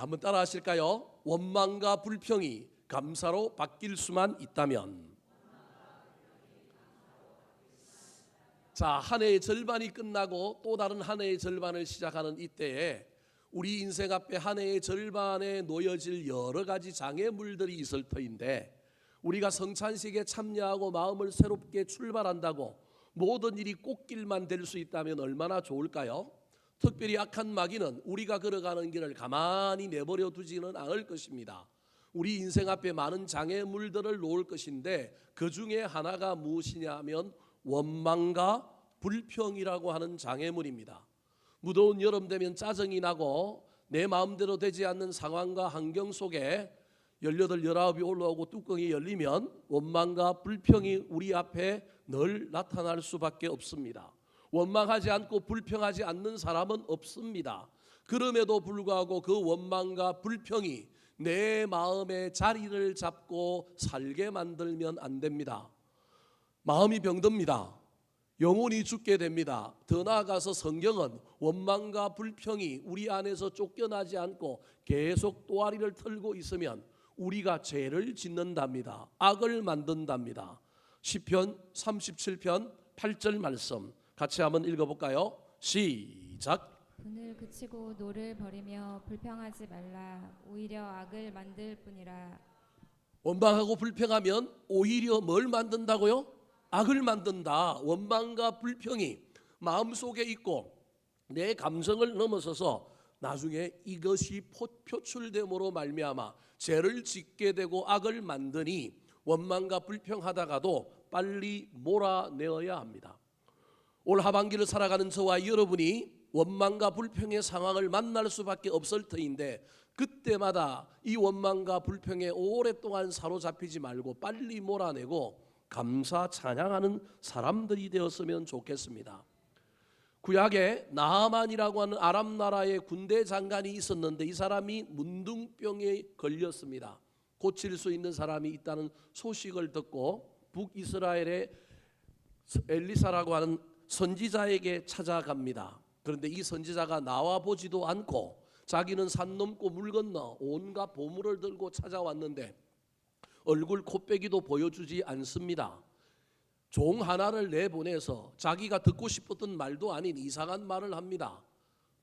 한번 따라 하실까요? 원망과 불평이 감사로 바뀔 수만 있다면. 자, 한 해의 절반이 끝나고 또 다른 한 해의 절반을 시작하는 이때에 우리 인생 앞에 한 해의 절반에 놓여질 여러 가지 장애물들이 있을 터인데, 우리가 성찬식에 참여하고 마음을 새롭게 출발한다고 모든 일이 꽃길만 될 수 있다면 얼마나 좋을까요? 특별히 악한 마귀는 우리가 걸어가는 길을 가만히 내버려 두지는 않을 것입니다. 우리 인생 앞에 많은 장애물들을 놓을 것인데, 그 중에 하나가 무엇이냐 하면 원망과 불평이라고 하는 장애물입니다. 무더운 여름 되면 짜증이 나고 내 마음대로 되지 않는 상황과 환경 속에 18, 19이 올라오고 뚜껑이 열리면 원망과 불평이 우리 앞에 늘 나타날 수밖에 없습니다. 원망하지 않고 불평하지 않는 사람은 없습니다. 그럼에도 불구하고 그 원망과 불평이 내 마음에 자리를 잡고 살게 만들면 안 됩니다. 마음이 병듭니다. 영혼이 죽게 됩니다. 더 나아가서 성경은 원망과 불평이 우리 안에서 쫓겨나지 않고 계속 또아리를 털고 있으면 우리가 죄를 짓는답니다. 악을 만든답니다. 시편 37편 8절 말씀 같이 한번 읽어볼까요? 시작. 분을 그치고 노를 버리며 불평하지 말라. 오히려 악을 만들 뿐이라. 원망하고 불평하면 오히려 뭘 만든다고요? 악을 만든다. 원망과 불평이 마음속에 있고 내 감성을 넘어서서 나중에 이것이 표출됨으로 말미암아 죄를 짓게 되고 악을 만드니 원망과 불평하다가도 빨리 몰아내어야 합니다. 올 하반기를 살아가는 저와 여러분이 원망과 불평의 상황을 만날 수밖에 없을 터인데, 그때마다 이 원망과 불평에 오랫동안 사로잡히지 말고 빨리 몰아내고 감사 찬양하는 사람들이 되었으면 좋겠습니다. 구약에 나하만이라고 하는 아람 나라의 군대 장관이 있었는데, 이 사람이 문둥병에 걸렸습니다. 고칠 수 있는 사람이 있다는 소식을 듣고 북이스라엘의 엘리사라고 하는 선지자에게 찾아갑니다. 그런데 이 선지자가 나와 보지도 않고 자기는 산 넘고 물 건너 온갖 보물을 들고 찾아왔는데 얼굴 코빼기도 보여주지 않습니다. 종 하나를 내보내서 자기가 듣고 싶었던 말도 아닌 이상한 말을 합니다.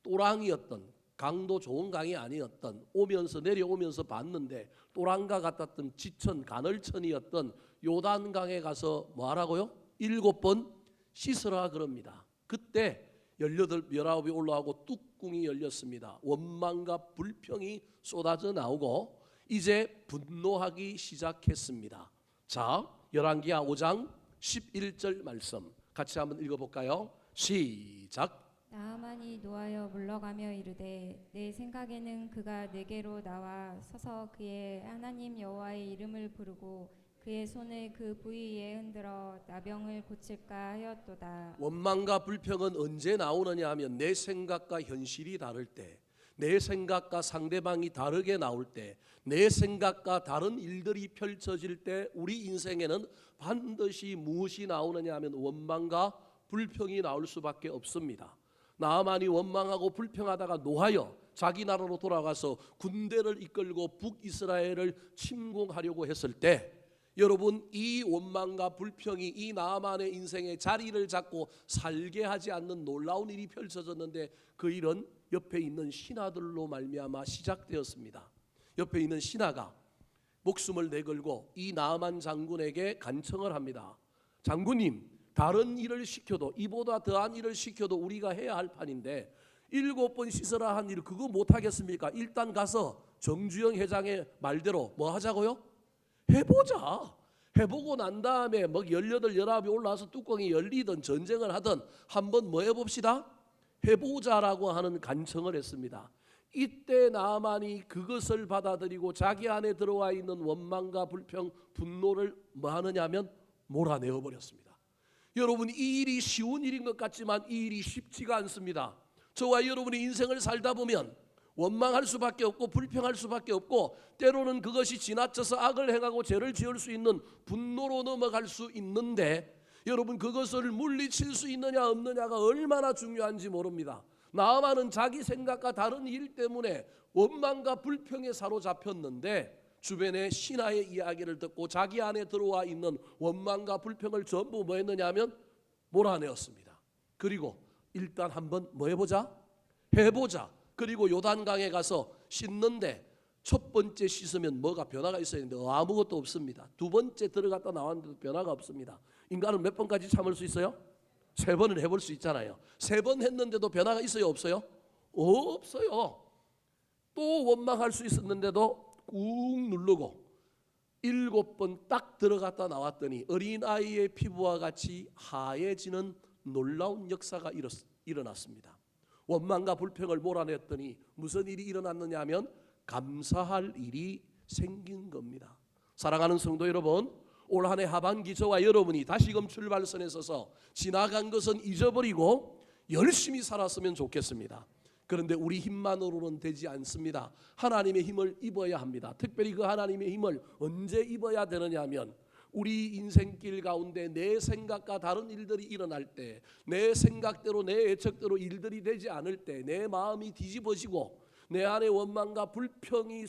또랑이었던, 강도 좋은 강이 아니었던, 내려오면서 봤는데 또랑과 같았던 지천 가늘천이었던 요단강에 가서 뭐하라고요? 7번 씻으라 그럽니다. 그때 18, 19이 올라오고 뚜껑이 열렸습니다. 원망과 불평이 쏟아져 나오고 이제 분노하기 시작했습니다. 자, 열왕기하 5장 11절 말씀 같이 한번 읽어볼까요? 시작. 나하만이 노하여 물러가며 이르되 내 생각에는 그가 내게로 나와 서서 그의 하나님 여호와의 이름을 부르고 그의 손을 그 부위에 흔들어 나병을 고칠까 하였도다. 원망과 불평은 언제 나오느냐 하면 내 생각과 현실이 다를 때, 내 생각과 상대방이 다르게 나올 때, 내 생각과 다른 일들이 펼쳐질 때 우리 인생에는 반드시 무엇이 나오느냐 하면 원망과 불평이 나올 수밖에 없습니다. 나하만이 원망하고 불평하다가 노하여 자기 나라로 돌아가서 군대를 이끌고 북이스라엘을 침공하려고 했을 때, 여러분, 이 원망과 불평이 이 나하만의 인생에 자리를 잡고 살게 하지 않는 놀라운 일이 펼쳐졌는데, 그 일은 옆에 있는 신하들로 말미암아 시작되었습니다. 옆에 있는 신하가 목숨을 내걸고 이 나하만 장군에게 간청을 합니다. 장군님, 다른 일을 시켜도, 이보다 더한 일을 시켜도 우리가 해야 할 판인데 7번 씻으라 한 일 그거 못하겠습니까? 일단 가서 정주영 회장의 말대로 뭐 하자고요? 해보자. 해보고 난 다음에 18, 19이 올라와서 뚜껑이 열리든 전쟁을 하든 한번 뭐 해봅시다? 해보자라고 하는 간청을 했습니다. 이때 나하만이 그것을 받아들이고 자기 안에 들어와 있는 원망과 불평, 분노를 뭐 하느냐 하면 몰아내어 버렸습니다. 여러분, 이 일이 쉬운 일인 것 같지만 이 일이 쉽지가 않습니다. 저와 여러분이 인생을 살다 보면 원망할 수밖에 없고 불평할 수밖에 없고, 때로는 그것이 지나쳐서 악을 행하고 죄를 지을 수 있는 분노로 넘어갈 수 있는데, 여러분, 그것을 물리칠 수 있느냐 없느냐가 얼마나 중요한지 모릅니다. 나아만은 자기 생각과 다른 일 때문에 원망과 불평에 사로잡혔는데 주변의 신하의 이야기를 듣고 자기 안에 들어와 있는 원망과 불평을 전부 뭐 했느냐 하면 몰아내었습니다. 그리고 일단 한번 뭐 해보자. 그리고 요단강에 가서 씻는데 첫 번째 씻으면 뭐가 변화가 있어야 되는데 아무것도 없습니다. 두 번째 들어갔다 나왔는데도 변화가 없습니다. 인간은 몇 번까지 참을 수 있어요? 3번을 해볼 수 있잖아요. 3번 했는데도 변화가 있어요, 없어요? 없어요. 또 원망할 수 있었는데도 꾹 누르고 7번 딱 들어갔다 나왔더니 어린아이의 피부와 같이 하얘지는 놀라운 역사가 일어났습니다. 원망과 불평을 몰아냈더니 무슨 일이 일어났느냐 하면 감사할 일이 생긴 겁니다. 사랑하는 성도 여러분, 올 한 해 하반기 저와 여러분이 다시금 출발선에 서서 지나간 것은 잊어버리고 열심히 살았으면 좋겠습니다. 그런데 우리 힘만으로는 되지 않습니다. 하나님의 힘을 입어야 합니다. 특별히 그 하나님의 힘을 언제 입어야 되느냐 하면 우리 인생길 가운데 내 생각과 다른 일들이 일어날 때, 내 생각대로 내 예측대로 일들이 되지 않을 때, 내 마음이 뒤집어지고 내 안에 원망과 불평이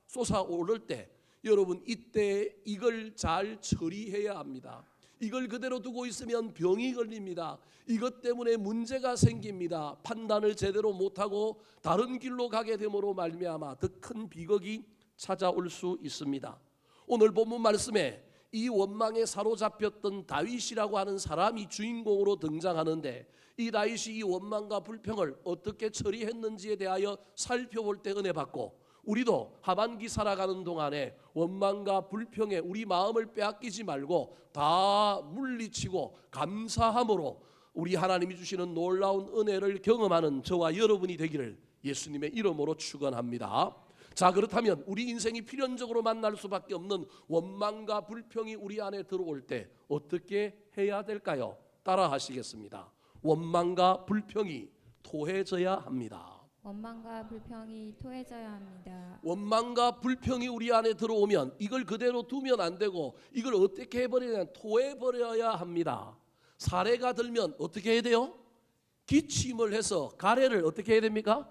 쏟아오를 때, 여러분 이때 이걸 잘 처리해야 합니다. 이걸 그대로 두고 있으면 병이 걸립니다. 이것 때문에 문제가 생깁니다. 판단을 제대로 못하고 다른 길로 가게 됨으로 말미암아 더 큰 비극이 찾아올 수 있습니다. 오늘 본문 말씀에 이 원망에 사로잡혔던 다윗이라고 하는 사람이 주인공으로 등장하는데, 이 다윗이 이 원망과 불평을 어떻게 처리했는지에 대하여 살펴볼 때 은혜 받고, 우리도 하반기 살아가는 동안에 원망과 불평에 우리 마음을 빼앗기지 말고 다 물리치고 감사함으로 우리 하나님이 주시는 놀라운 은혜를 경험하는 저와 여러분이 되기를 예수님의 이름으로 축원합니다. 자, 그렇다면 우리 인생이 필연적으로 만날 수밖에 없는 원망과 불평이 우리 안에 들어올 때 어떻게 해야 될까요? 따라 하시겠습니다. 원망과 불평이 토해져야 합니다. 원망과 불평이 토해져야 합니다. 원망과 불평이 우리 안에 들어오면 이걸 그대로 두면 안 되고 이걸 어떻게 해버리냐, 토해버려야 합니다. 사례가 들면 어떻게 해야 돼요? 기침을 해서 가래를 어떻게 해야 됩니까?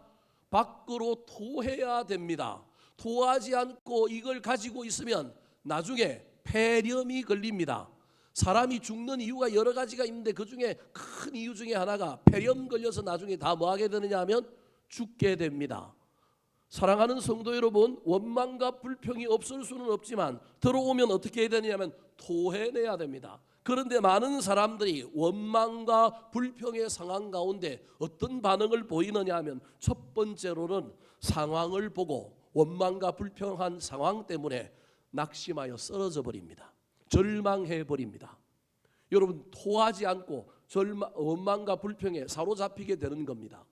밖으로 토해야 됩니다. 토하지 않고 이걸 가지고 있으면 나중에 폐렴이 걸립니다. 사람이 죽는 이유가 여러 가지가 있는데 그 중에 큰 이유 중에 하나가 폐렴 걸려서 나중에 다 뭐 하게 되느냐 하면 죽게 됩니다. 사랑하는 성도 여러분, 원망과 불평이 없을 수는 없지만 들어오면 어떻게 해야 되냐면 토해내야 됩니다. 그런데 많은 사람들이 원망과 불평의 상황 가운데 어떤 반응을 보이느냐 하면 첫 번째로는 상황을 보고 원망과 불평한 상황 때문에 낙심하여 쓰러져 버립니다. 절망해 버립니다. 여러분, 토하지 않고 원망과 불평에 사로잡히게 되는 겁니다.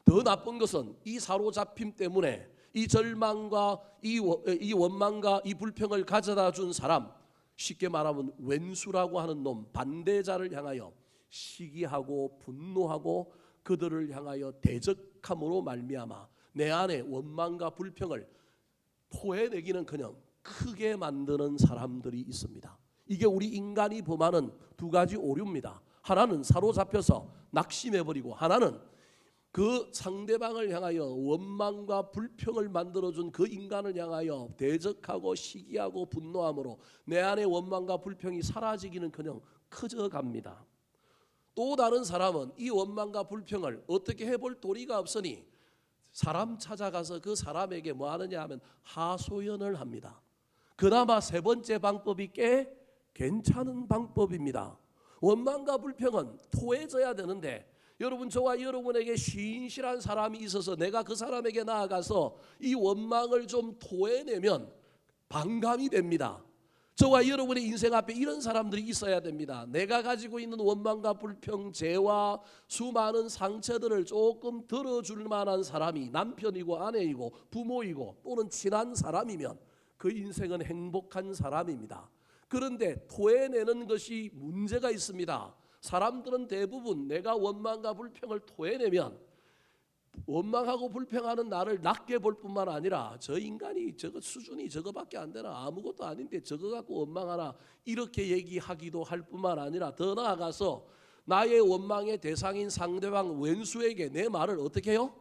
더 나쁜 것은 이 사로잡힘 때문에 이 절망과 이 원망과 이 불평을 가져다 준 사람, 쉽게 말하면 왼수라고 하는 놈, 반대자를 향하여 시기하고 분노하고 그들을 향하여 대적함으로 말미암아 내 안에 원망과 불평을 토해내기는커녕 크게 만드는 사람들이 있습니다. 이게 우리 인간이 범하는 두 가지 오류입니다. 하나는 사로잡혀서 낙심해버리고, 하나는 그 상대방을 향하여 원망과 불평을 만들어준 그 인간을 향하여 대적하고 시기하고 분노함으로 내 안에 원망과 불평이 사라지기는커녕 커져갑니다. 또 다른 사람은 이 원망과 불평을 어떻게 해볼 도리가 없으니 사람 찾아가서 그 사람에게 뭐 하느냐 하면 하소연을 합니다. 그나마 세 번째 방법이 꽤 괜찮은 방법입니다. 원망과 불평은 토해져야 되는데, 여러분, 저와 여러분에게 신실한 사람이 있어서 내가 그 사람에게 나아가서 이 원망을 좀 토해내면 반감이 됩니다. 저와 여러분의 인생 앞에 이런 사람들이 있어야 됩니다. 내가 가지고 있는 원망과 불평, 죄와 수많은 상처들을 조금 들어줄 만한 사람이 남편이고 아내이고 부모이고 또는 친한 사람이면 그 인생은 행복한 사람입니다. 그런데 토해내는 것이 문제가 있습니다. 사람들은 대부분 내가 원망과 불평을 토해내면 원망하고 불평하는 나를 낮게 볼 뿐만 아니라 저 인간이 저거 수준이 저거밖에 안 되나, 아무것도 아닌데 저거 갖고 원망하나, 이렇게 얘기하기도 할 뿐만 아니라 더 나아가서 나의 원망의 대상인 상대방 왼수에게 내 말을 어떻게 해요?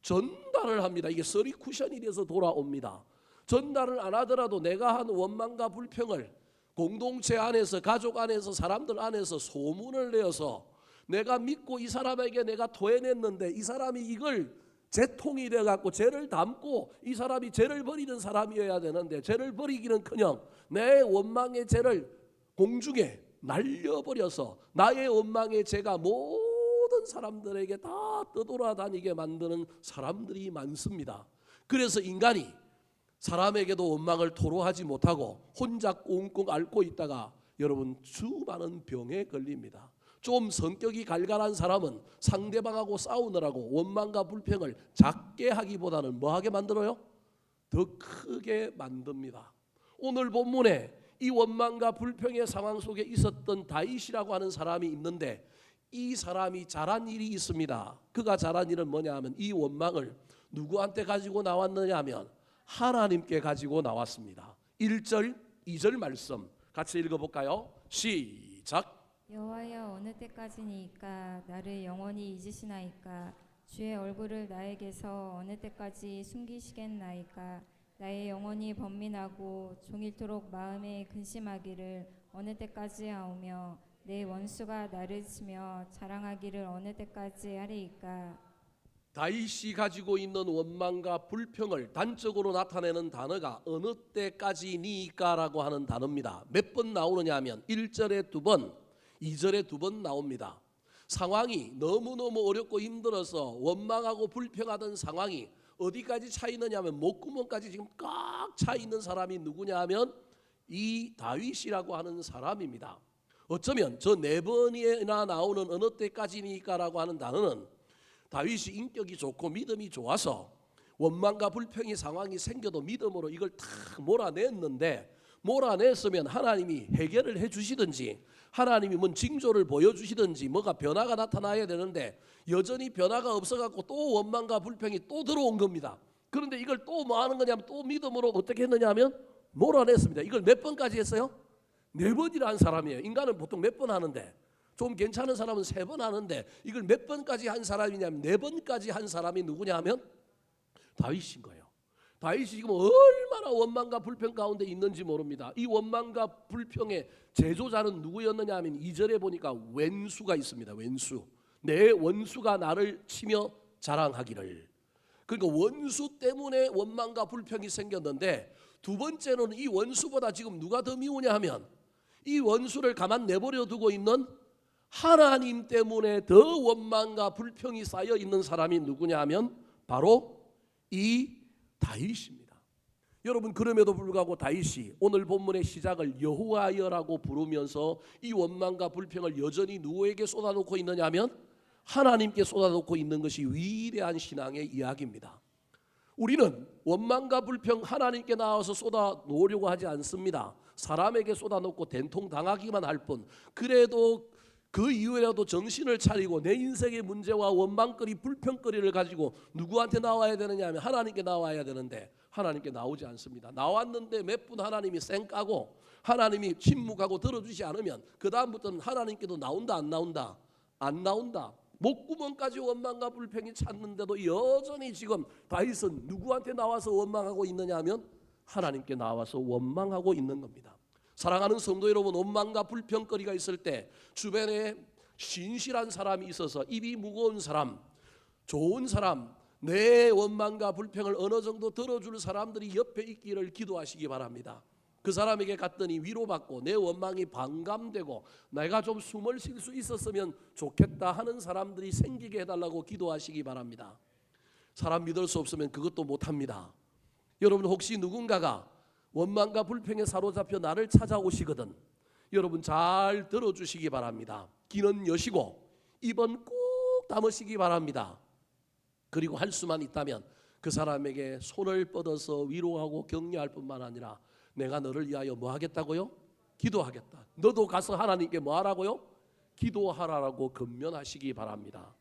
전달을 합니다. 이게 서리 쿠션이 돼서 돌아옵니다. 전달을 안 하더라도 내가 한 원망과 불평을 공동체 안에서, 가족 안에서, 사람들 안에서 소문을 내어서 내가 믿고 이 사람에게 내가 토해냈는데 이 사람이 이걸 재통이 돼갖고 죄를 담고, 이 사람이 죄를 버리는 사람이어야 되는데 죄를 버리기는커녕 내 원망의 죄를 공중에 날려버려서 나의 원망의 죄가 모든 사람들에게 다 떠돌아다니게 만드는 사람들이 많습니다. 그래서 인간이 사람에게도 원망을 토로하지 못하고 혼자 꽁꽁 앓고 있다가 여러분 수많은 병에 걸립니다. 좀 성격이 갈갈한 사람은 상대방하고 싸우느라고 원망과 불평을 작게 하기보다는 뭐하게 만들어요? 더 크게 만듭니다. 오늘 본문에 이 원망과 불평의 상황 속에 있었던 다윗이라고 하는 사람이 있는데, 이 사람이 잘한 일이 있습니다. 그가 잘한 일은 뭐냐 하면 이 원망을 누구한테 가지고 나왔느냐 하면 하나님께 가지고 나왔습니다. 1절 2절 말씀 같이 읽어볼까요? 시작. 여호와여, 어느 때까지니까 나를 영원히 잊으시나이까? 주의 얼굴을 나에게서 어느 때까지 숨기시겠나이까? 나의 영혼이 번민하고 종일토록 마음에 근심하기를 어느 때까지 하오며 내 원수가 나를 치며 자랑하기를 어느 때까지 하리이까? 다윗이 가지고 있는 원망과 불평을 단적으로 나타내는 단어가 어느 때까지니까라고 하는 단어입니다. 몇 번 나오느냐 하면 1절에 2번, 2절에 2번 나옵니다. 상황이 너무너무 어렵고 힘들어서 원망하고 불평하던 상황이 어디까지 차 있느냐 하면 목구멍까지 지금 꽉 차 있는 사람이 누구냐 하면 이 다윗이라고 하는 사람입니다. 어쩌면 저 4번이나 나오는 어느 때까지니까라고 하는 단어는 다윗이 인격이 좋고 믿음이 좋아서 원망과 불평의 상황이 생겨도 믿음으로 이걸 다 몰아냈는데, 몰아냈으면 하나님이 해결을 해주시든지 하나님이 뭔 징조를 보여주시든지 뭐가 변화가 나타나야 되는데 여전히 변화가 없어갖고 또 원망과 불평이 또 들어온 겁니다. 그런데 이걸 또 뭐 하는 거냐면 또 믿음으로 어떻게 했느냐 하면 몰아냈습니다. 이걸 몇 번까지 했어요? 4번이나 한 사람이에요. 인간은 보통 몇 번 하는데, 좀 괜찮은 사람은 3번 하는데 이걸 몇 번까지 한 사람이냐면 4번까지 한 사람이 누구냐 하면 다윗인 거예요. 다윗이 지금 얼마나 원망과 불평 가운데 있는지 모릅니다. 이 원망과 불평의 제조자는 누구였느냐 하면 2절에 보니까 왼수가 있습니다. 왼수. 내 원수가 나를 치며 자랑하기를. 그러니까 원수 때문에 원망과 불평이 생겼는데, 두 번째로는 이 원수보다 지금 누가 더 미우냐 하면 이 원수를 가만 내버려 두고 있는 하나님 때문에 더 원망과 불평이 쌓여 있는 사람이 누구냐 하면 바로 이 다윗입니다. 여러분, 그럼에도 불구하고 다윗이 오늘 본문의 시작을 여호와여라고 부르면서 이 원망과 불평을 여전히 누구에게 쏟아놓고 있느냐 하면 하나님께 쏟아놓고 있는 것이 위대한 신앙의 이야기입니다. 우리는 원망과 불평 하나님께 나와서 쏟아놓으려고 하지 않습니다. 사람에게 쏟아놓고 된통당하기만 할 뿐, 그래도 그 이후에라도 정신을 차리고 내 인생의 문제와 원망거리 불평거리를 가지고 누구한테 나와야 되느냐 하면 하나님께 나와야 되는데 하나님께 나오지 않습니다. 나왔는데 몇 분 하나님이 쌩까고 하나님이 침묵하고 들어주지 않으면 그 다음부터는 하나님께도 나온다 안 나온다? 안 나온다. 목구멍까지 원망과 불평이 찼는데도 여전히 지금 다윗은 누구한테 나와서 원망하고 있느냐 하면 하나님께 나와서 원망하고 있는 겁니다. 사랑하는 성도 여러분, 원망과 불평거리가 있을 때 주변에 신실한 사람이 있어서 입이 무거운 사람, 좋은 사람, 내 원망과 불평을 어느 정도 들어줄 사람들이 옆에 있기를 기도하시기 바랍니다. 그 사람에게 갔더니 위로받고 내 원망이 반감되고 내가 좀 숨을 쉴 수 있었으면 좋겠다 하는 사람들이 생기게 해달라고 기도하시기 바랍니다. 사람 믿을 수 없으면 그것도 못합니다. 여러분, 혹시 누군가가 원망과 불평에 사로잡혀 나를 찾아오시거든 여러분 잘 들어주시기 바랍니다. 귀는 여시고 입은 꾹 다무시기 바랍니다. 그리고 할 수만 있다면 그 사람에게 손을 뻗어서 위로하고 격려할 뿐만 아니라 내가 너를 위하여 뭐 하겠다고요? 기도하겠다. 너도 가서 하나님께 뭐 하라고요? 기도하라고 권면하시기 바랍니다.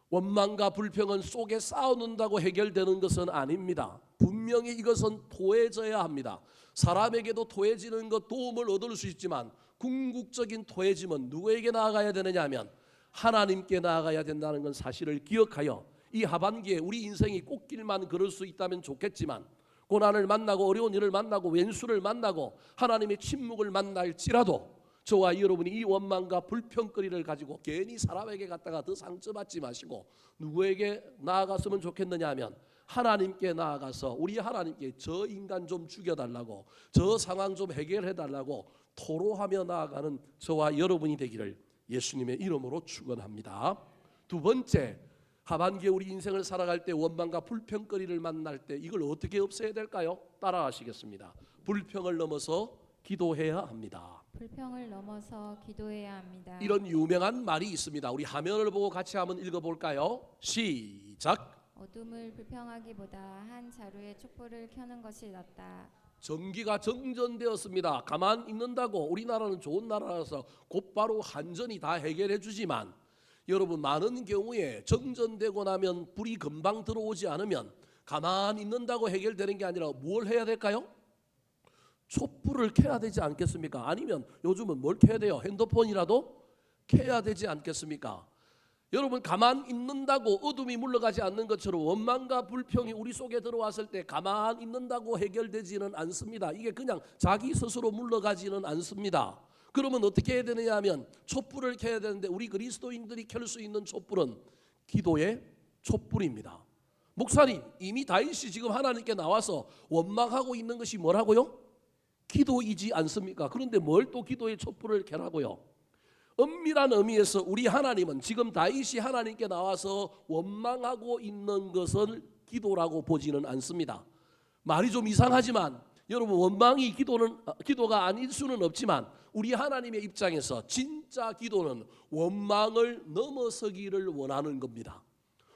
원망과 불평은 속에 쌓아놓는다고 해결되는 것은 아닙니다. 분명히 이것은 토해져야 합니다. 사람에게도 토해지는 것 도움을 얻을 수 있지만 궁극적인 토해짐은 누구에게 나아가야 되느냐 하면 하나님께 나아가야 된다는 건 사실을 기억하여 이 하반기에 우리 인생이 꽃길만 걸을 수 있다면 좋겠지만 고난을 만나고 어려운 일을 만나고 왼수를 만나고 하나님의 침묵을 만날지라도 저와 여러분이 이 원망과 불평거리를 가지고 괜히 사람에게 갖다가 더 상처받지 마시고 누구에게 나아갔으면 좋겠느냐 하면 하나님께 나아가서 우리 하나님께 저 인간 좀 죽여달라고 저 상황 좀 해결해달라고 토로하며 나아가는 저와 여러분이 되기를 예수님의 이름으로 축원합니다. 두 번째, 하반기에 우리 인생을 살아갈 때 원망과 불평거리를 만날 때 이걸 어떻게 없애야 될까요? 따라하시겠습니다. 불평을 넘어서 기도해야 합니다. 불평을 넘어서 기도해야 합니다. 이런 유명한 말이 있습니다. 우리 화면을 보고 같이 한번 읽어볼까요? 시작. 어둠을 불평하기보다 한 자루에 촛불을 켜는 것이 낫다. 전기가 정전되었습니다. 가만 있는다고 우리나라는 좋은 나라라서 곧바로 한전이 다 해결해 주지만 여러분 많은 경우에 정전되고 나면 불이 금방 들어오지 않으면 가만 있는다고 해결되는 게 아니라 뭘 해야 될까요? 촛불을 켜야 되지 않겠습니까? 아니면 요즘은 뭘 켜야 돼요? 핸드폰이라도 켜야 되지 않겠습니까? 여러분 가만 있는다고 어둠이 물러가지 않는 것처럼 원망과 불평이 우리 속에 들어왔을 때 가만 있는다고 해결되지는 않습니다. 이게 그냥 자기 스스로 물러가지는 않습니다. 그러면 어떻게 해야 되느냐 하면 촛불을 켜야 되는데 우리 그리스도인들이 켤 수 있는 촛불은 기도의 촛불입니다. 목사님 이미 다윗이 지금 하나님께 나와서 원망하고 있는 것이 뭐라고요? 기도이지 않습니까? 그런데 뭘 또 기도의 촛불을 켜라고요? 엄밀한 의미에서 우리 하나님은 지금 다윗이 하나님께 나와서 원망하고 있는 것을 기도라고 보지는 않습니다. 말이 좀 이상하지만 여러분 원망이 기도가 아닐 수는 없지만 우리 하나님의 입장에서 진짜 기도는 원망을 넘어서기를 원하는 겁니다.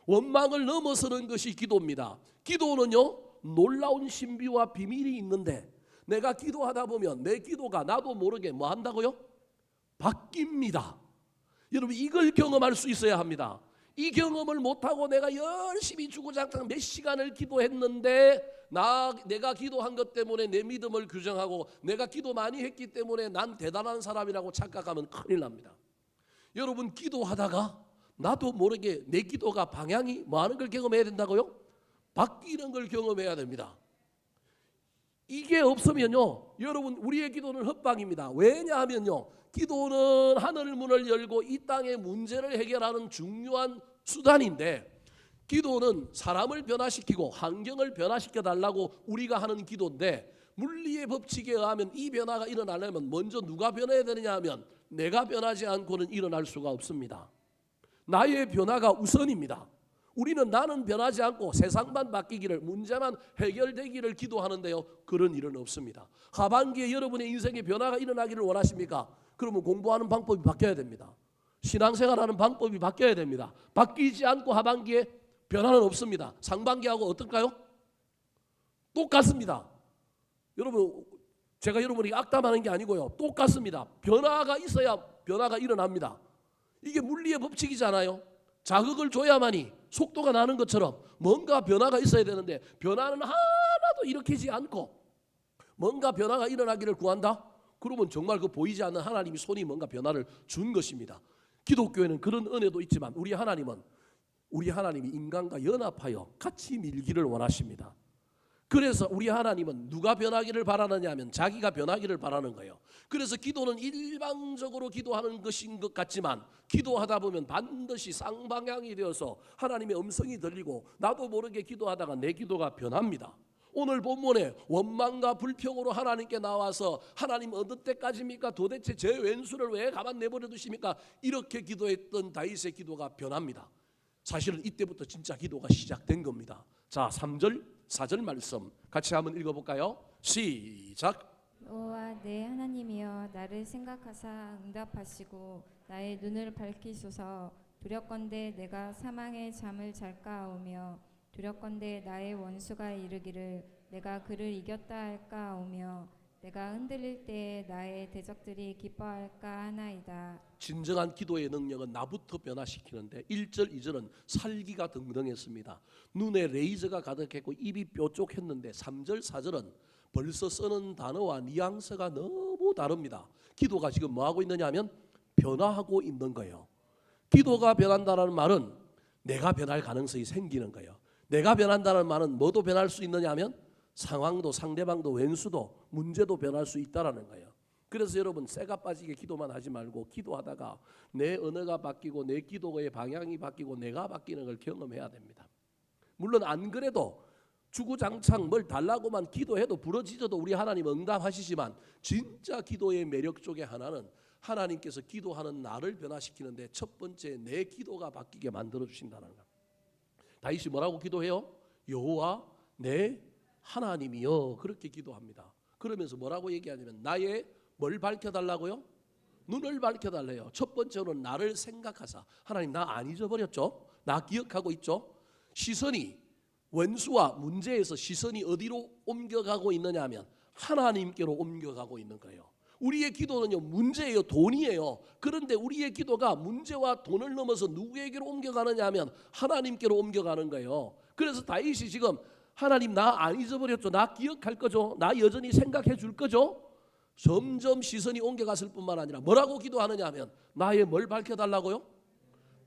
원망을 넘어서는 것이 기도입니다. 기도는요 놀라운 신비와 비밀이 있는데 내가 기도하다 보면 내 기도가 나도 모르게 뭐 한다고요? 바뀝니다. 여러분 이걸 경험할 수 있어야 합니다. 이 경험을 못하고 내가 열심히 주구장창 몇 시간을 기도했는데 내가 기도한 것 때문에 내 믿음을 규정하고 내가 기도 많이 했기 때문에 난 대단한 사람이라고 착각하면 큰일 납니다. 여러분 기도하다가 나도 모르게 내 기도가 방향이 뭐 하는 걸 경험해야 된다고요? 바뀌는 걸 경험해야 됩니다. 이게 없으면요 여러분 우리의 기도는 헛방입니다. 왜냐하면요 기도는 하늘 문을 열고 이 땅의 문제를 해결하는 중요한 수단인데 기도는 사람을 변화시키고 환경을 변화시켜 달라고 우리가 하는 기도인데 물리의 법칙에 의하면 이 변화가 일어나려면 먼저 누가 변해야 되느냐 하면 내가 변하지 않고는 일어날 수가 없습니다. 나의 변화가 우선입니다. 우리는 나는 변하지 않고 세상만 바뀌기를 문제만 해결되기를 기도하는데요 그런 일은 없습니다. 하반기에 여러분의 인생에 변화가 일어나기를 원하십니까? 그러면 공부하는 방법이 바뀌어야 됩니다. 신앙생활하는 방법이 바뀌어야 됩니다. 바뀌지 않고 하반기에 변화는 없습니다. 상반기하고 어떨까요? 똑같습니다. 여러분 제가 여러분에게 악담하는 게 아니고요 똑같습니다. 변화가 있어야 변화가 일어납니다. 이게 물리의 법칙이잖아요. 자극을 줘야만이 속도가 나는 것처럼 뭔가 변화가 있어야 되는데 변화는 하나도 일으키지 않고 뭔가 변화가 일어나기를 구한다? 그러면 정말 그 보이지 않는 하나님이 손이 뭔가 변화를 준 것입니다. 기독교에는 그런 은혜도 있지만 우리 하나님이 인간과 연합하여 같이 밀기를 원하십니다. 그래서 우리 하나님은 누가 변하기를 바라느냐 하면 자기가 변하기를 바라는 거예요. 그래서 기도는 일방적으로 기도하는 것인 것 같지만 기도하다 보면 반드시 쌍방향이 되어서 하나님의 음성이 들리고 나도 모르게 기도하다가 내 기도가 변합니다. 오늘 본문에 원망과 불평으로 하나님께 나와서 하나님 어느 때까지입니까? 도대체 제 왼수를 왜 가만 내버려 두십니까? 이렇게 기도했던 다윗의 기도가 변합니다. 사실은 이때부터 진짜 기도가 시작된 겁니다. 자, 3절 4절 말씀 같이 한번 읽어볼까요? 시작. 여호와 내 하나님이여 나를 생각하사 응답하시고 나의 눈을 밝히소서. 두렵건대 내가 사망의 잠을 잘까오며 두렵건대 나의 원수가 이르기를 내가 그를 이겼다 할까오며 내가 흔들릴 때 나의 대적들이 기뻐할까 하나이다. 진정한 기도의 능력은 나부터 변화시키는데 1절 2절은 살기가 등등했습니다. 눈에 레이저가 가득했고 입이 뾰족했는데 3절 4절은 벌써 쓰는 단어와 뉘앙스가 너무 다릅니다. 기도가 지금 뭐하고 있느냐 하면 변화하고 있는 거예요. 기도가 변한다는 말은 내가 변할 가능성이 생기는 거예요. 내가 변한다는 말은 뭐도 변할 수 있느냐 하면 상황도 상대방도 왼수도 문제도 변할 수 있다라는 거예요. 그래서 여러분 쇠가 빠지게 기도만 하지 말고 기도하다가 내 언어가 바뀌고 내 기도의 방향이 바뀌고 내가 바뀌는 걸 경험해야 됩니다. 물론 안 그래도 주구장창 뭘 달라고만 기도해도 부러지져도 우리 하나님 응답하시지만 진짜 기도의 매력 중에 하나는 하나님께서 기도하는 나를 변화시키는데 첫 번째 내 기도가 바뀌게 만들어 주신다는 거예요. 다윗이 뭐라고 기도해요? 여호와 내 하나님이여 그렇게 기도합니다. 그러면서 뭐라고 얘기하냐면 나의 뭘 밝혀달라고요? 눈을 밝혀달래요. 첫 번째로는 나를 생각하사 하나님 나 안 잊어버렸죠? 나 기억하고 있죠? 시선이 원수와 문제에서 시선이 어디로 옮겨가고 있느냐 하면 하나님께로 옮겨가고 있는 거예요. 우리의 기도는요 문제예요, 돈이에요. 그런데 우리의 기도가 문제와 돈을 넘어서 누구에게로 옮겨가느냐 하면 하나님께로 옮겨가는 거예요. 그래서 다윗이 지금 하나님 나 안 잊어버렸죠? 나 기억할 거죠? 나 여전히 생각해 줄 거죠? 점점 시선이 옮겨갔을 뿐만 아니라 뭐라고 기도하느냐 하면 나의 뭘 밝혀달라고요?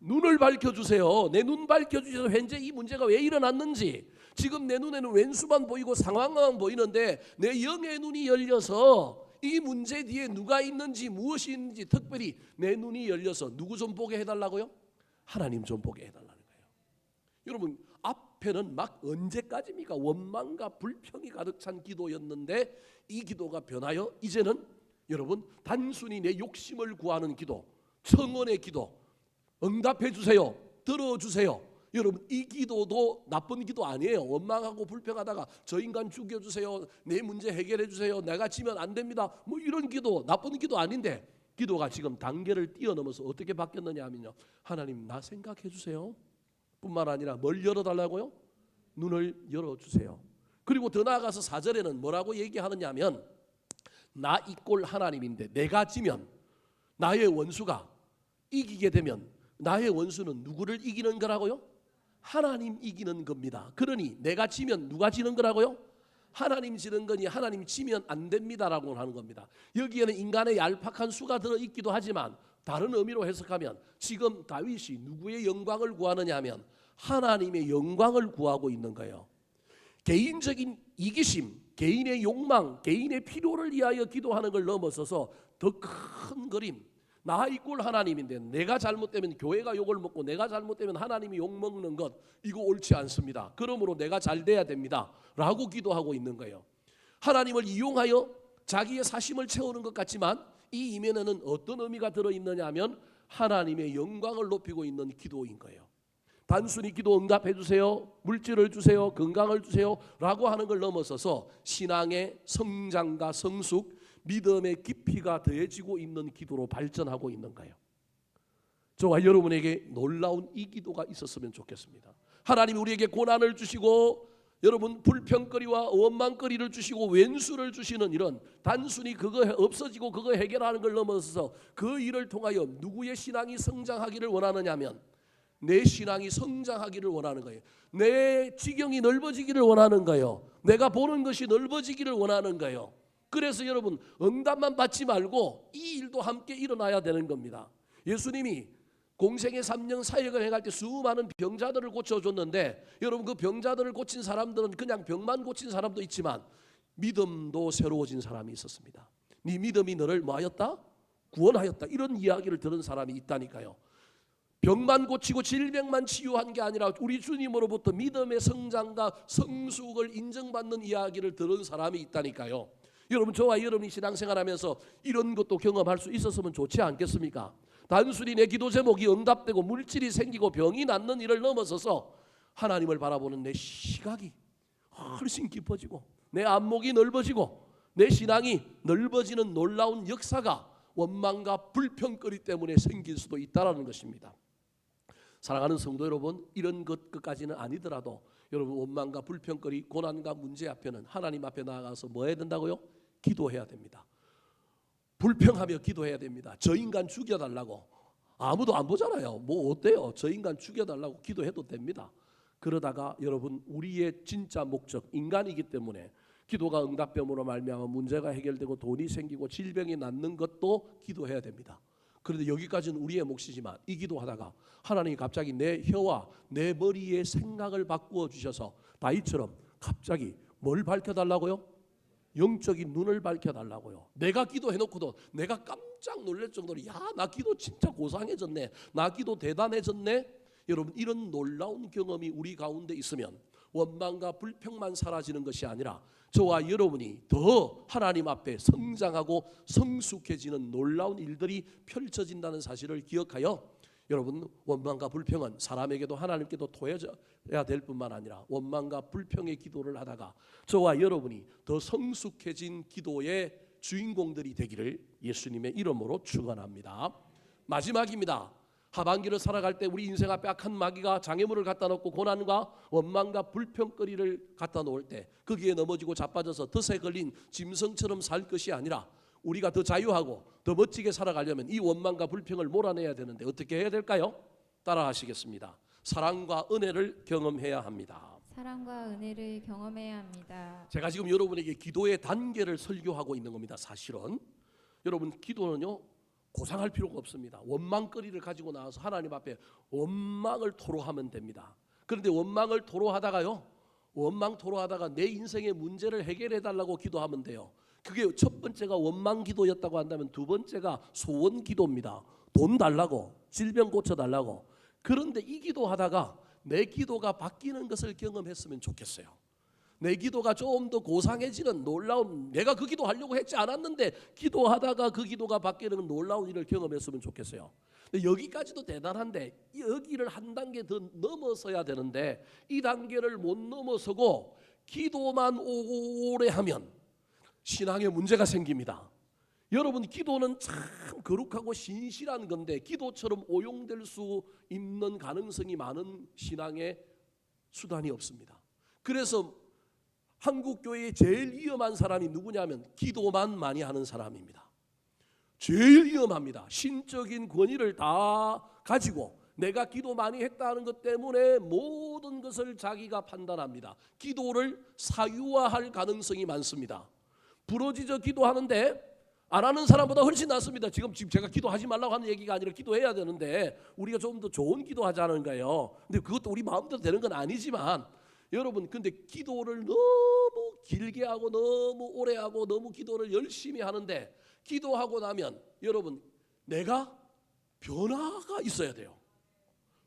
눈을 밝혀주세요. 내 눈 밝혀주셔서 현재 이 문제가 왜 일어났는지 지금 내 눈에는 왼수만 보이고 상황만 보이는데 내 영의 눈이 열려서 이 문제 뒤에 누가 있는지 무엇이 있는지 특별히 내 눈이 열려서 누구 좀 보게 해달라고요? 하나님 좀 보게 해달라는 거예요. 여러분 앞에는 막 언제까지입니까? 원망과 불평이 가득 찬 기도였는데 이 기도가 변하여 이제는 여러분 단순히 내 욕심을 구하는 기도, 청원의 기도, 응답해 주세요, 들어주세요. 여러분 이 기도도 나쁜 기도 아니에요. 원망하고 불평하다가 저 인간 죽여주세요, 내 문제 해결해 주세요, 내가 지면 안 됩니다, 뭐 이런 기도 나쁜 기도 아닌데 기도가 지금 단계를 뛰어넘어서 어떻게 바뀌었느냐 하면요 하나님 나 생각해 주세요 뿐만 아니라 뭘 열어달라고요? 눈을 열어주세요. 그리고 더 나아가서 4절에는 뭐라고 얘기하느냐 하면 나 이 꼴 하나님인데 내가 지면 나의 원수가 이기게 되면 나의 원수는 누구를 이기는 거라고요? 하나님 이기는 겁니다. 그러니 내가 지면 누가 지는 거라고요? 하나님 지는 거니 하나님 지면 안 됩니다라고 하는 겁니다. 여기에는 인간의 얄팍한 수가 들어있기도 하지만 다른 의미로 해석하면 지금 다윗이 누구의 영광을 구하느냐 하면 하나님의 영광을 구하고 있는 거예요. 개인적인 이기심, 개인의 욕망, 개인의 필요를 위하여 기도하는 걸 넘어서서 더 큰 그림, 나 이 꼴 하나님인데 내가 잘못되면 교회가 욕을 먹고 내가 잘못되면 하나님이 욕먹는 것 이거 옳지 않습니다. 그러므로 내가 잘 돼야 됩니다 라고 기도하고 있는 거예요. 하나님을 이용하여 자기의 사심을 채우는 것 같지만 이 이면에는 어떤 의미가 들어있느냐 하면 하나님의 영광을 높이고 있는 기도인 거예요. 단순히 기도 응답해 주세요, 물질을 주세요, 건강을 주세요 라고 하는 걸 넘어서서 신앙의 성장과 성숙, 믿음의 깊이가 더해지고 있는 기도로 발전하고 있는 거예요. 저와 여러분에게 놀라운 이 기도가 있었으면 좋겠습니다. 하나님 우리에게 고난을 주시고 여러분 불평거리와 원망거리를 주시고 왼수를 주시는 일은 단순히 그거 없어지고 그거 해결하는 걸 넘어서서 그 일을 통하여 누구의 신앙이 성장하기를 원하느냐면 내 신앙이 성장하기를 원하는 거예요. 내 지경이 넓어지기를 원하는 거예요. 내가 보는 것이 넓어지기를 원하는 거예요. 그래서 여러분 응답만 받지 말고 이 일도 함께 일어나야 되는 겁니다. 예수님이 공생의 3년 사역을 행할 때 수많은 병자들을 고쳐줬는데 여러분 그 병자들을 고친 사람들은 그냥 병만 고친 사람도 있지만 믿음도 새로워진 사람이 있었습니다. 네 믿음이 너를 뭐하였다? 구원하였다. 이런 이야기를 들은 사람이 있다니까요. 병만 고치고 질병만 치유한 게 아니라 우리 주님으로부터 믿음의 성장과 성숙을 인정받는 이야기를 들은 사람이 있다니까요. 여러분 저와 여러분이 신앙생활하면서 이런 것도 경험할 수 있었으면 좋지 않겠습니까? 단순히 내 기도 제목이 응답되고 물질이 생기고 병이 낫는 일을 넘어서서 하나님을 바라보는 내 시각이 훨씬 깊어지고 내 안목이 넓어지고 내 신앙이 넓어지는 놀라운 역사가 원망과 불평거리 때문에 생길 수도 있다는 것입니다. 사랑하는 성도 여러분, 이런 것까지는 아니더라도 여러분 원망과 불평거리, 고난과 문제 앞에는 하나님 앞에 나아가서 뭐 해야 된다고요? 기도해야 됩니다. 불평하며 기도해야 됩니다. 저 인간 죽여달라고. 아무도 안 보잖아요. 뭐 어때요? 저 인간 죽여달라고 기도해도 됩니다. 그러다가 여러분, 우리의 진짜 목적, 인간이기 때문에 기도가 응답됨으로 말미암아 문제가 해결되고 돈이 생기고 질병이 낫는 것도 기도해야 됩니다. 그런데 여기까지는 우리의 몫이지만 이 기도하다가 하나님이 갑자기 내 혀와 내 머리의 생각을 바꾸어 주셔서 다윗처럼 갑자기 뭘 밝혀달라고요? 영적인 눈을 밝혀달라고요. 내가 기도해놓고도 내가 깜짝 놀랄 정도로 야, 나 기도 진짜 고상해졌네, 나 기도 대단해졌네. 여러분, 이런 놀라운 경험이 우리 가운데 있으면 원망과 불평만 사라지는 것이 아니라 저와 여러분이 더 하나님 앞에 성장하고 성숙해지는 놀라운 일들이 펼쳐진다는 사실을 기억하여 여러분, 원망과 불평은 사람에게도 하나님께도 토해져야 될 뿐만 아니라 원망과 불평의 기도를 하다가 저와 여러분이 더 성숙해진 기도의 주인공들이 되기를 예수님의 이름으로 축원합니다. 마지막입니다. 하반기를 살아갈 때 우리 인생 앞에 악한 마귀가 장애물을 갖다 놓고 고난과 원망과 불평거리를 갖다 놓을 때 거기에 넘어지고 자빠져서 덫에 걸린 짐승처럼 살 것이 아니라 우리가 더 자유하고 더 멋지게 살아가려면 이 원망과 불평을 몰아내야 되는데 어떻게 해야 될까요? 따라 하시겠습니다. 사랑과 은혜를 경험해야 합니다. 사랑과 은혜를 경험해야 합니다. 제가 지금 여러분에게 기도의 단계를 설교하고 있는 겁니다. 사실은 여러분, 기도는요 고상할 필요가 없습니다. 원망거리를 가지고 나와서 하나님 앞에 원망을 토로하면 됩니다. 그런데 원망을 토로하다가요, 원망 토로하다가 내 인생의 문제를 해결해 달라고 기도하면 돼요. 그게 첫 번째가 원망 기도였다고 한다면 두 번째가 소원 기도입니다. 돈 달라고, 질병 고쳐달라고. 그런데 이 기도하다가 내 기도가 바뀌는 것을 경험했으면 좋겠어요. 내 기도가 좀 더 고상해지는 놀라운, 내가 그 기도하려고 했지 않았는데 기도하다가 그 기도가 바뀌는 놀라운 일을 경험했으면 좋겠어요. 근데 여기까지도 대단한데 여기를 한 단계 더 넘어서야 되는데 이 단계를 못 넘어서고 기도만 오래 하면 신앙에 문제가 생깁니다. 여러분, 기도는 참 거룩하고 신실한 건데 기도처럼 오용될 수 있는 가능성이 많은 신앙의 수단이 없습니다. 그래서 한국 교회의 제일 위험한 사람이 누구냐면 기도만 많이 하는 사람입니다. 제일 위험합니다. 신적인 권위를 다 가지고 내가 기도 많이 했다는 것 때문에 모든 것을 자기가 판단합니다. 기도를 사유화할 가능성이 많습니다. 부러지져 기도하는데 안 하는 사람보다 훨씬 낫습니다. 지금 제가 기도하지 말라고 하는 얘기가 아니라 기도해야 되는데 우리가 좀 더 좋은 기도하자는가요. 근데 그것도 우리 마음대로 되는 건 아니지만 여러분, 근데 기도를 너무 길게 하고 너무 오래 하고 너무 기도를 열심히 하는데 기도하고 나면 여러분, 내가 변화가 있어야 돼요.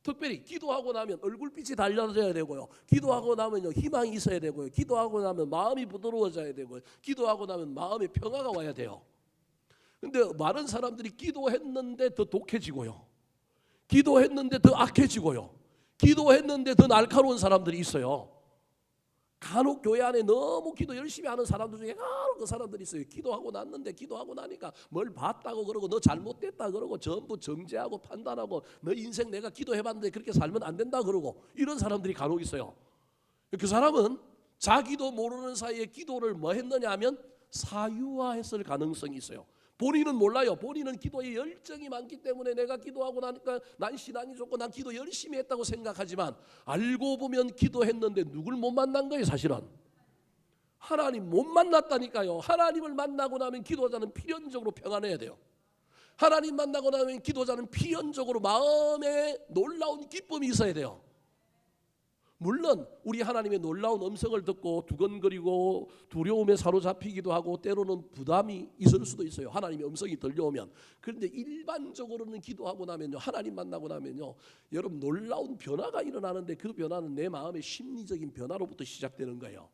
특별히 기도하고 나면 얼굴빛이 달라져야 되고요. 기도하고 나면요 희망이 있어야 되고요. 기도하고 나면 마음이 부드러워져야 되고요. 기도하고 나면 마음에 평화가 와야 돼요. 근데 많은 사람들이 기도했는데 더 독해지고요. 기도했는데 더 악해지고요. 기도했는데 더 날카로운 사람들이 있어요. 간혹 교회 안에 너무 기도 열심히 하는 사람들 중에 간혹 그 사람들이 있어요. 기도하고 났는데 기도하고 나니까 뭘 봤다고 그러고 너 잘못됐다 그러고 전부 정죄하고 판단하고 너 인생 내가 기도해봤는데 그렇게 살면 안 된다 그러고 이런 사람들이 간혹 있어요. 그 사람은 자기도 모르는 사이에 기도를 뭐 했느냐 하면 사유화했을 가능성이 있어요. 본인은 몰라요. 본인은 기도에 열정이 많기 때문에 내가 기도하고 나니까 난 신앙이 좋고 난 기도 열심히 했다고 생각하지만 알고 보면 기도했는데 누굴 못 만난 거예요. 사실은 하나님 못 만났다니까요. 하나님을 만나고 나면 기도자는 필연적으로 평안해야 돼요. 하나님 만나고 나면 기도자는 필연적으로 마음에 놀라운 기쁨이 있어야 돼요. 물론 우리 하나님의 놀라운 음성을 듣고 두근거리고 두려움에 사로잡히기도 하고 때로는 부담이 있을 수도 있어요. 하나님의 음성이 들려오면. 그런데 일반적으로는 기도하고 나면요, 하나님 만나고 나면요, 여러분 놀라운 변화가 일어나는데 그 변화는 내 마음의 심리적인 변화로부터 시작되는 거예요.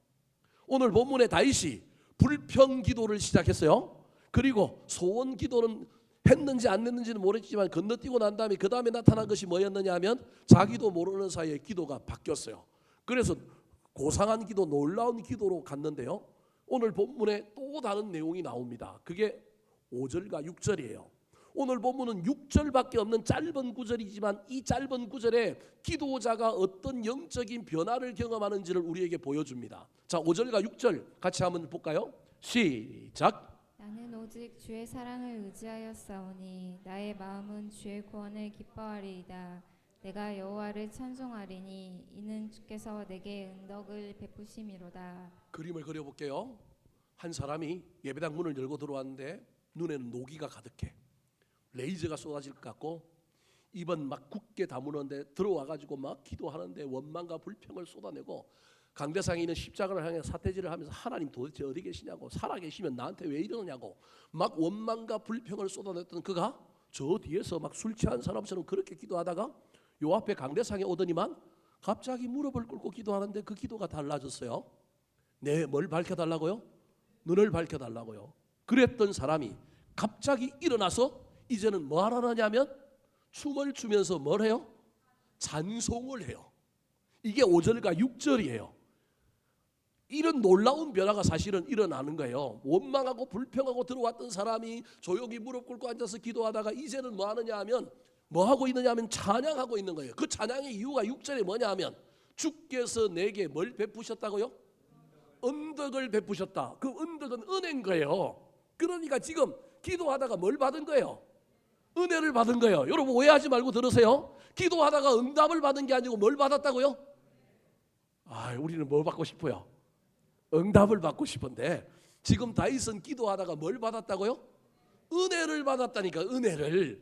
오늘 본문의 다윗이 불평 기도를 시작했어요. 그리고 소원 기도는 했는지 안 했는지는 모르겠지만 건너뛰고 난 다음에 그 다음에 나타난 것이 뭐였느냐 하면 자기도 모르는 사이에 기도가 바뀌었어요. 그래서 고상한 기도, 놀라운 기도로 갔는데요, 오늘 본문에 또 다른 내용이 나옵니다. 그게 5절과 6절이에요. 오늘 본문은 6절밖에 없는 짧은 구절이지만 이 짧은 구절에 기도자가 어떤 영적인 변화를 경험하는지를 우리에게 보여줍니다. 자, 5절과 6절 같이 한번 볼까요? 시작. 나는 오직 주의 사랑을 의지하여 싸우니 나의 마음은 주의 구원을 기뻐하리이다. 내가 여호와를 찬송하리니 이는 주께서 내게 은덕을 베푸심이로다. 그림을 그려볼게요. 한 사람이 예배당 문을 열고 들어왔는데 눈에는 노기가 가득해. 레이저가 쏟아질 것 같고 입은 막 굳게 다무는데 들어와가지고 막 기도하는데 원망과 불평을 쏟아내고 강대상에 있는 십자가를 향해 사태질을 하면서 하나님 도대체 어디 계시냐고, 살아계시면 나한테 왜 이러냐고 막 원망과 불평을 쏟아냈던 그가 저 뒤에서 막 술 취한 사람처럼 그렇게 기도하다가 요 앞에 강대상에 오더니만 갑자기 무릎을 꿇고 기도하는데 그 기도가 달라졌어요. 네, 뭘 밝혀달라고요? 눈을 밝혀달라고요. 그랬던 사람이 갑자기 일어나서 이제는 뭐 하라냐면 춤을 추면서 뭘 해요? 찬송을 해요. 이게 5절과 6절이에요. 이런 놀라운 변화가 사실은 일어나는 거예요. 원망하고 불평하고 들어왔던 사람이 조용히 무릎 꿇고 앉아서 기도하다가 이제는 뭐 하느냐 하면 뭐 하고 있느냐 하면 찬양하고 있는 거예요. 그 찬양의 이유가 6절에 뭐냐 하면 주께서 내게 뭘 베푸셨다고요? 은덕을 베푸셨다. 그 은덕은 은혜인 거예요. 그러니까 지금 기도하다가 뭘 받은 거예요? 은혜를 받은 거예요. 여러분 오해하지 말고 들으세요. 기도하다가 응답을 받은 게 아니고 뭘 받았다고요? 우리는 뭘 받고 싶어요? 응답을 받고 싶은데 지금 다윗은 기도하다가 뭘 받았다고요? 은혜를 받았다니까. 은혜를.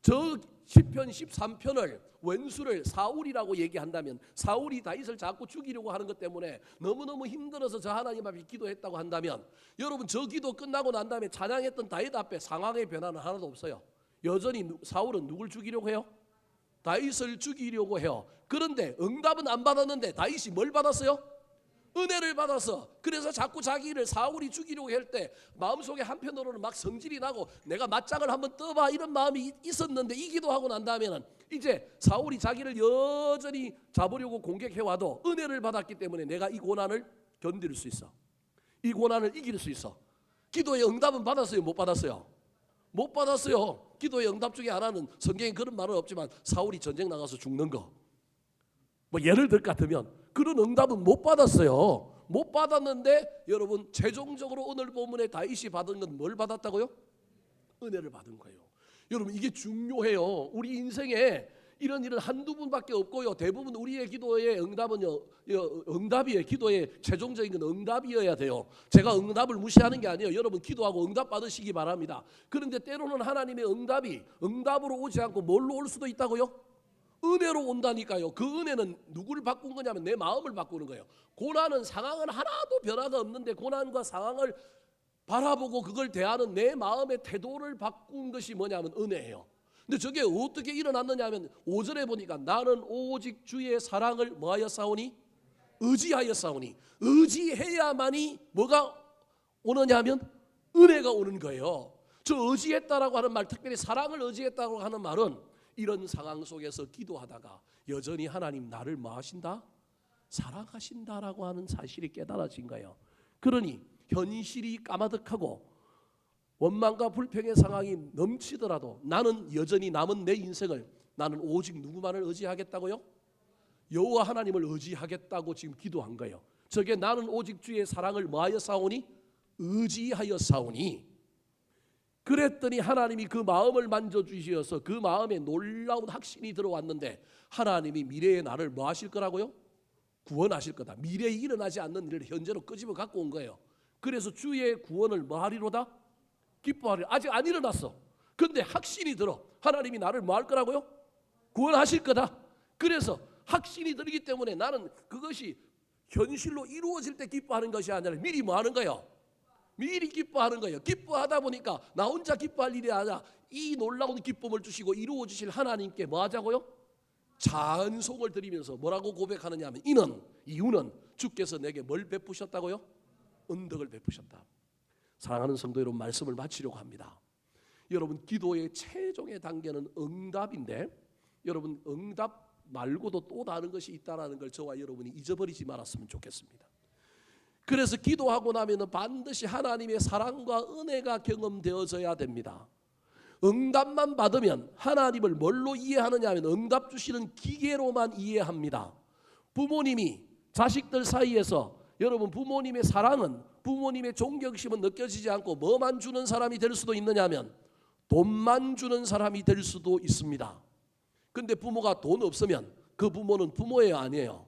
저 시편 13편을 원수를 사울이라고 얘기한다면 사울이 다윗을 자꾸 죽이려고 하는 것 때문에 너무너무 힘들어서 저 하나님 앞에 기도했다고 한다면 여러분 저 기도 끝나고 난 다음에 찬양했던 다윗 앞에 상황의 변화는 하나도 없어요. 여전히 사울은 누굴 죽이려고 해요? 다윗을 죽이려고 해요. 그런데 응답은 안 받았는데 다윗이 뭘 받았어요? 은혜를 받아서. 그래서 자꾸 자기를 사울이 죽이려고 할 때 마음속에 한편으로는 막 성질이 나고 내가 맞짱을 한번 떠봐 이런 마음이 있었는데 이 기도하고 난 다음에는 이제 사울이 자기를 여전히 잡으려고 공격해와도 은혜를 받았기 때문에 내가 이 고난을 견딜 수 있어. 이 고난을 이길 수 있어. 기도의 응답은 받았어요? 못 받았어요? 못 받았어요. 기도의 응답 중에 하나는 성경에 그런 말은 없지만 사울이 전쟁 나가서 죽는 거. 뭐 예를 들 것 같으면 그런 응답은 못 받았어요. 못 받았는데 여러분 최종적으로 오늘 본문에 다윗이 받은 건 뭘 받았다고요? 은혜를 받은 거예요. 여러분 이게 중요해요. 우리 인생에 이런 일은 한두 분밖에 없고요. 대부분 우리의 기도의 응답은요, 응답이에요. 기도의 최종적인 건 응답이어야 돼요. 제가 응답을 무시하는 게 아니에요. 여러분 기도하고 응답 받으시기 바랍니다. 그런데 때로는 하나님의 응답이 응답으로 오지 않고 뭘로 올 수도 있다고요? 은혜로 온다니까요. 그 은혜는 누구를 바꾼 거냐면 내 마음을 바꾸는 거예요. 고난은 상황은 하나도 변화가 없는데 고난과 상황을 바라보고 그걸 대하는 내 마음의 태도를 바꾼 것이 뭐냐면 은혜예요. 근데 저게 어떻게 일어났느냐 하면 5절에 보니까 나는 오직 주의 사랑을 뭐하여 싸우니? 의지하여 싸우니. 의지해야만이 뭐가 오느냐 하면 은혜가 오는 거예요. 저 의지했다라고 하는 말, 특별히 사랑을 의지했다고 하는 말은 이런 상황 속에서 기도하다가 여전히 하나님 나를 뭐 하신다? 사랑하신다라고 하는 사실이 깨달아진 거예요. 그러니 현실이 까마득하고 원망과 불평의 상황이 넘치더라도 나는 여전히 남은 내 인생을 나는 오직 누구만을 의지하겠다고요? 여호와 하나님을 의지하겠다고 지금 기도한 거예요. 저게 나는 오직 주의 사랑을 뭐하여 싸우니? 의지하여 싸우니. 그랬더니 하나님이 그 마음을 만져주셔서 그 마음에 놀라운 확신이 들어왔는데 하나님이 미래의 나를 뭐 하실 거라고요? 구원하실 거다. 미래에 일어나지 않는 일을 현재로 끄집어 갖고 온 거예요. 그래서 주의 구원을 뭐 하리로다? 기뻐하리. 아직 안 일어났어. 그런데 확신이 들어. 하나님이 나를 뭐 할 거라고요? 구원하실 거다. 그래서 확신이 들기 때문에 나는 그것이 현실로 이루어질 때 기뻐하는 것이 아니라 미리 뭐 하는 거예요? 미리 기뻐하는 거예요. 기뻐하다 보니까 나 혼자 기뻐할 일이 아니라 이 놀라운 기쁨을 주시고 이루어 주실 하나님께 뭐 하자고요? 찬송을 드리면서 뭐라고 고백하느냐 하면 이유는 주께서 내게 뭘 베푸셨다고요? 은덕을 베푸셨다. 사랑하는 성도 여러분, 말씀을 마치려고 합니다. 여러분 기도의 최종의 단계는 응답인데 여러분 응답 말고도 또 다른 것이 있다는 걸 저와 여러분이 잊어버리지 말았으면 좋겠습니다. 그래서 기도하고 나면 반드시 하나님의 사랑과 은혜가 경험되어져야 됩니다. 응답만 받으면 하나님을 뭘로 이해하느냐 하면 응답 주시는 기계로만 이해합니다. 부모님이 자식들 사이에서 여러분 부모님의 사랑은, 부모님의 존경심은 느껴지지 않고 뭐만 주는 사람이 될 수도 있느냐면 돈만 주는 사람이 될 수도 있습니다. 근데 부모가 돈 없으면 그 부모는 부모예요, 아니에요?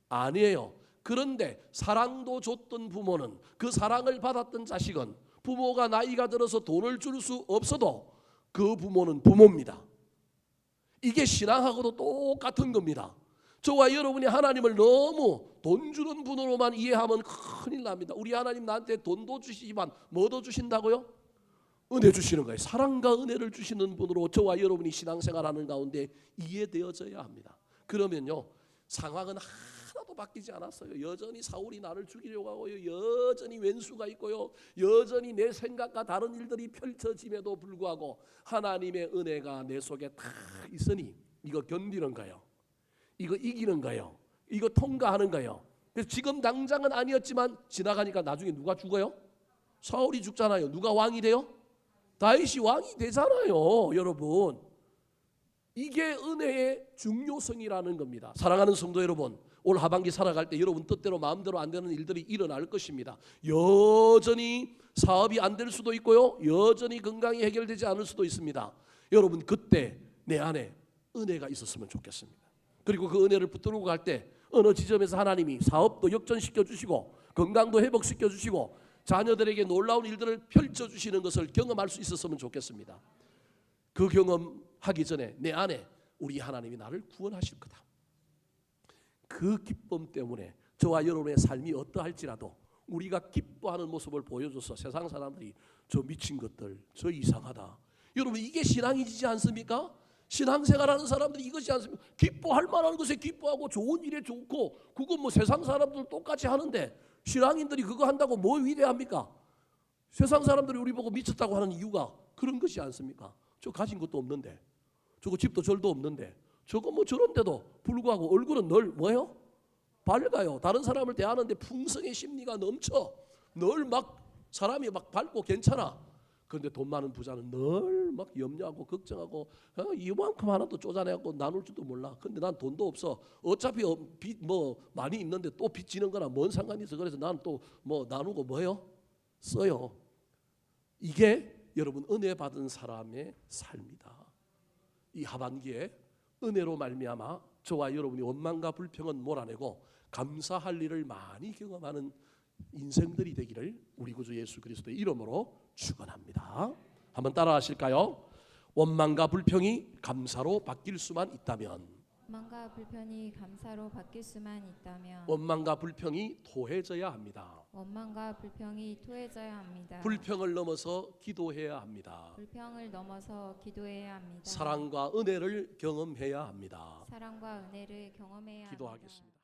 아니에요. 그런데 사랑도 줬던 부모는, 그 사랑을 받았던 자식은 부모가 나이가 들어서 돈을 줄 수 없어도 그 부모는 부모입니다. 이게 신앙하고도 똑같은 겁니다. 저와 여러분이 하나님을 너무 돈 주는 분으로만 이해하면 큰일 납니다. 우리 하나님 나한테 돈도 주시지만 뭐도 주신다고요? 은혜 주시는 거예요. 사랑과 은혜를 주시는 분으로 저와 여러분이 신앙생활하는 가운데 이해되어져야 합니다. 그러면요, 상황은 하나도 바뀌지 않았어요. 여전히 사울이 나를 죽이려고 하고요, 여전히 왼수가 있고요, 여전히 내 생각과 다른 일들이 펼쳐짐에도 불구하고 하나님의 은혜가 내 속에 다 있으니 이거 견디는 거예요. 이거 이기는 거예요. 이거 통과하는 거예요. 그래서 지금 당장은 아니었지만 지나가니까 나중에 누가 죽어요? 사울이 죽잖아요. 누가 왕이 돼요? 다윗이 왕이 되잖아요, 여러분. 이게 은혜의 중요성이라는 겁니다. 사랑하는 성도 여러분, 올 하반기 살아갈 때 여러분 뜻대로 마음대로 안 되는 일들이 일어날 것입니다. 여전히 사업이 안 될 수도 있고요, 여전히 건강이 해결되지 않을 수도 있습니다. 여러분 그때 내 안에 은혜가 있었으면 좋겠습니다. 그리고 그 은혜를 붙들고 갈 때 어느 지점에서 하나님이 사업도 역전시켜 주시고 건강도 회복시켜 주시고 자녀들에게 놀라운 일들을 펼쳐주시는 것을 경험할 수 있었으면 좋겠습니다. 그 경험하기 전에 내 안에 우리 하나님이 나를 구원하실 거다. 그 기쁨 때문에 저와 여러분의 삶이 어떠할지라도 우리가 기뻐하는 모습을 보여줘서 세상 사람들이 저 미친 것들, 저 이상하다. 여러분 이게 신앙이지 않습니까? 신앙생활하는 사람들이 이것이 않습니까? 기뻐할 만한 것에 기뻐하고 좋은 일에 좋고, 그거 뭐 세상 사람들 똑같이 하는데 신앙인들이 그거 한다고 뭐 위대합니까? 세상 사람들이 우리 보고 미쳤다고 하는 이유가 그런 것이 않습니까? 저 가진 것도 없는데, 저거 집도 절도 없는데, 저거 뭐 저런데도 불구하고 얼굴은 늘 뭐예요? 밝아요. 다른 사람을 대하는데 풍성의 심리가 넘쳐. 늘 막 사람이 막 밝고 괜찮아. 그런데 돈 많은 부자는 늘 막 염려하고 걱정하고, 이만큼 하나도 쪼잔해갖고 나눌 줄도 몰라. 근데 난 돈도 없어. 어차피 빚 뭐 많이 있는데 또 빚 지는 거나 뭔 상관이 있어. 그래서 나는 또 뭐 나누고 뭐예요? 써요. 이게 여러분 은혜 받은 사람의 삶이다. 이 하반기에 은혜로 말미암아 저와 여러분이 원망과 불평은 몰아내고 감사할 일을 많이 경험하는 인생들이 되기를 우리 구주 예수 그리스도의 이름으로 축원합니다. 한번 따라하실까요? 원망과 불평이 감사로 바뀔 수만 있다면, 원망과 불평이 감사로 바뀔 수만 있다면, 원망과 불평이 토해져야 합니다. 원망과 불평이 토해져야 합니다. 불평을 넘어서 기도해야 합니다. 불평을 넘어서 기도해야 합니다. 사랑과 은혜를 경험해야 합니다. 사랑과 은혜를 경험해야 합니다. 기도하겠습니다.